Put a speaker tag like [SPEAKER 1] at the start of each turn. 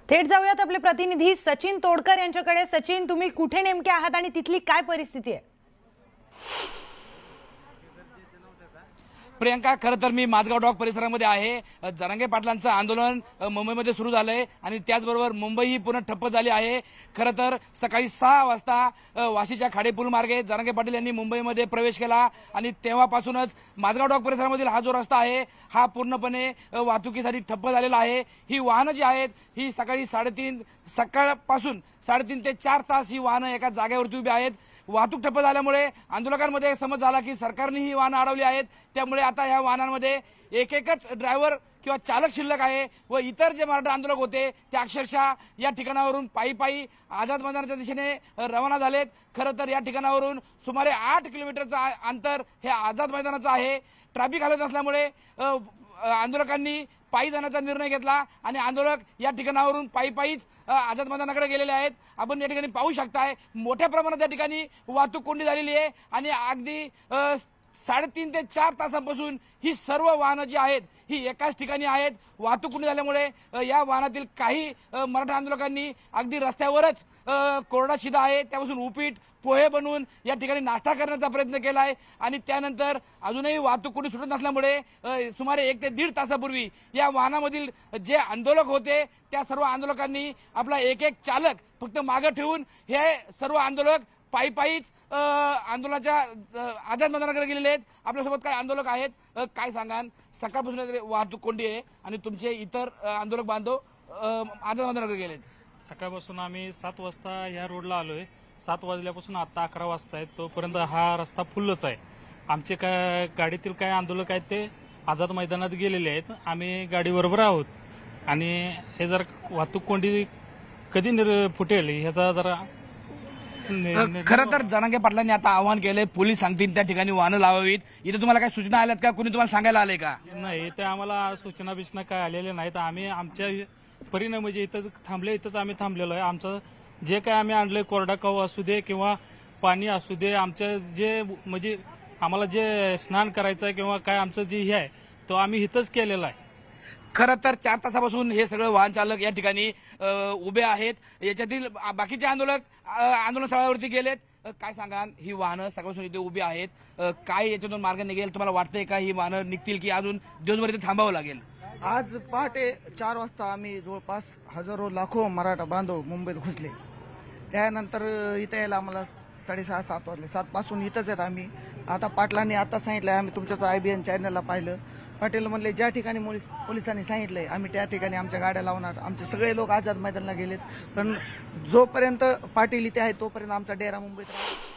[SPEAKER 1] थेट जाऊयात आपले प्रतिनिधी सचिन तोडकर यांच्याकडे। सचिन, तुम्ही कुठे नेमके आहात आणि तिथली काय परिस्थिती आहे?
[SPEAKER 2] प्रियंका, खरं तर मी माझगाव डॉक परिसरामध्ये आहे। जरांगे पाटलांचं आंदोलन मुंबईमध्ये सुरू झालंय आणि त्याचबरोबर मुंबई ही पूर्ण ठप्प झाली आहे। खरं तर सकाळी 6 वाजता वाशीच्या खाडेपूल मार्गे जरांगे पाटील यांनी मुंबईमध्ये प्रवेश केला आणि तेव्हापासूनच माझगाव डॉक परिसरामधील हा जो रस्ता आहे हा पूर्णपणे वाहतुकीसाठी ठप्प झालेला आहे। ही वाहनं जी आहेत ही सकाळपासून 3.5 ते 4 तास ही वाहनं एका जागेवरती उभी आहेत। वाहतूक ठप्प झाल्यामुळे आंदोलकांमध्ये समज झाला की सरकारने ही वाहनं अडवली आहेत, त्यामुळे आता या वाहनांमध्ये एकच ड्रायव्हर किंवा चालक शिल्लक आहे व इतर जे मराठा आंदोलक होते ते अक्षरशः या ठिकाणावरून पायी आझाद मैदानाच्या दिशेने रवाना झालेत। खरं तर या ठिकाणावरून सुमारे 8 किलोमीटरचं अंतर हे आझाद मैदानाचं आहे। ट्रॅफिक हलत असल्यामुळे आंदोलकांनी पायी जाण्याचा निर्णय घेतला आणि आंदोलक या ठिकाणावरून पायीच आझाद मैदानाकडे गेलेले आहेत। आपण या ठिकाणी पाहू शकताय मोठ्या प्रमाणात या ठिकाणी वाहतूक कोंडी झालेली आहे आणि अगदी 3.5 ते 4 तासांपासून ही सर्व वाहनं जी आहेत ही एकाच ठिकाणी आहेत। वाहतूक कोंडी झाल्यामुळे या वाहनातील काही मराठा आंदोलकांनी अगदी रस्त्यावरच कोरडा शिधा आहे त्यापासून उपीट पोहे बनवून या ठिकाणी नाश्ता करण्याचा प्रयत्न केला आहे आणि त्यानंतर अजूनही वाहतूक कोंडी सुटत नसल्यामुळे सुमारे 1 ते 1.5 तासापूर्वी या वाहनामधील जे आंदोलक होते त्या सर्व आंदोलकांनी आपला एक चालक फक्त मागे ठेवून हे सर्व आंदोलक पायीच आंदोलनाच्या आझाद मैदानाकडे गेलेले आहेत। आपल्यासोबत काही आंदोलक आहेत, काय सांगाल? सकाळपासून वाहतूक कोंडी आहे आणि तुमचे इतर आंदोलक बांधव आझाद मैदानाकडे गेलेत।
[SPEAKER 3] सकाळपासून आम्ही 7 वाजता या रोडला आलोय। 7 वाजल्यापासून आता 11 वाजता आहे तोपर्यंत हा रस्ता फुल्लच आहे। आमचे काय गाडीतील काय आंदोलक आहेत ते आझाद मैदानात गेलेले आहेत, आम्ही गाडीबरोबर आहोत आणि हे जर वाहतूक कोंडी कधी फुटेल ह्याचा जरा
[SPEAKER 2] खरं तर जरांगे पाटलांनी आता आवाहन केलंय, पोलीस सांगतील त्या ठिकाणी वाहनं लावावीत। इथे तुम्हाला काही सूचना आल्यात का? कोणी तुम्हाला सांगायला आले का?
[SPEAKER 3] नाही, ते आम्हाला सूचना बिचना काय आलेल्या नाहीत। आम्ही आमच्या परिणाम म्हणजे इथंच थांबले, इथंच आम्ही थांबलेलो आहे। आमचं जे काय आम्ही आणलंय कोरडा काव असू दे किंवा पाणी असू दे, आमच्या जे म्हणजे आम्हाला जे स्नान करायचं किंवा काय आमचं जे हे आहे तो आम्ही इथंच केलेला आहे।
[SPEAKER 2] खरं तर 4 तासापासून हे सगळे वाहन चालक या ठिकाणी उभे आहेत। याच्यातील बाकीचे आंदोलक आंदोलन स्थळावरती गेलेत। काय सांगाल? ही वाहनं सकाळपासून इथे उभी आहेत, काय याच्यातून मार्ग निघेल? तुम्हाला वाटतंय का ही वाहनं निघतील की अजून दिवसभर इथे थांबावं लागेल?
[SPEAKER 4] आज पहाटे 4 वाजता आम्ही जवळपास हजारो लाखो मराठा बांधव मुंबईत घुसले। त्यानंतर इथे यायला आम्हाला 6:30-7 वाजले। 7 पासून इथंच आहेत आम्ही। आता पाटलांनी आता सांगितलंय, आम्ही तुमच्याच IBN चॅनलला पाहिलं, पाटील म्हणले ज्या ठिकाणी पोलिसांनी सांगितलंय आम्ही त्या ठिकाणी आमच्या गाड्या लावणार। आमचे सगळे लोक आझाद मैदानाला गेलेत, पण जोपर्यंत पाटील इथे आहेत तोपर्यंत आमचा डेरा मुंबईत राहणार।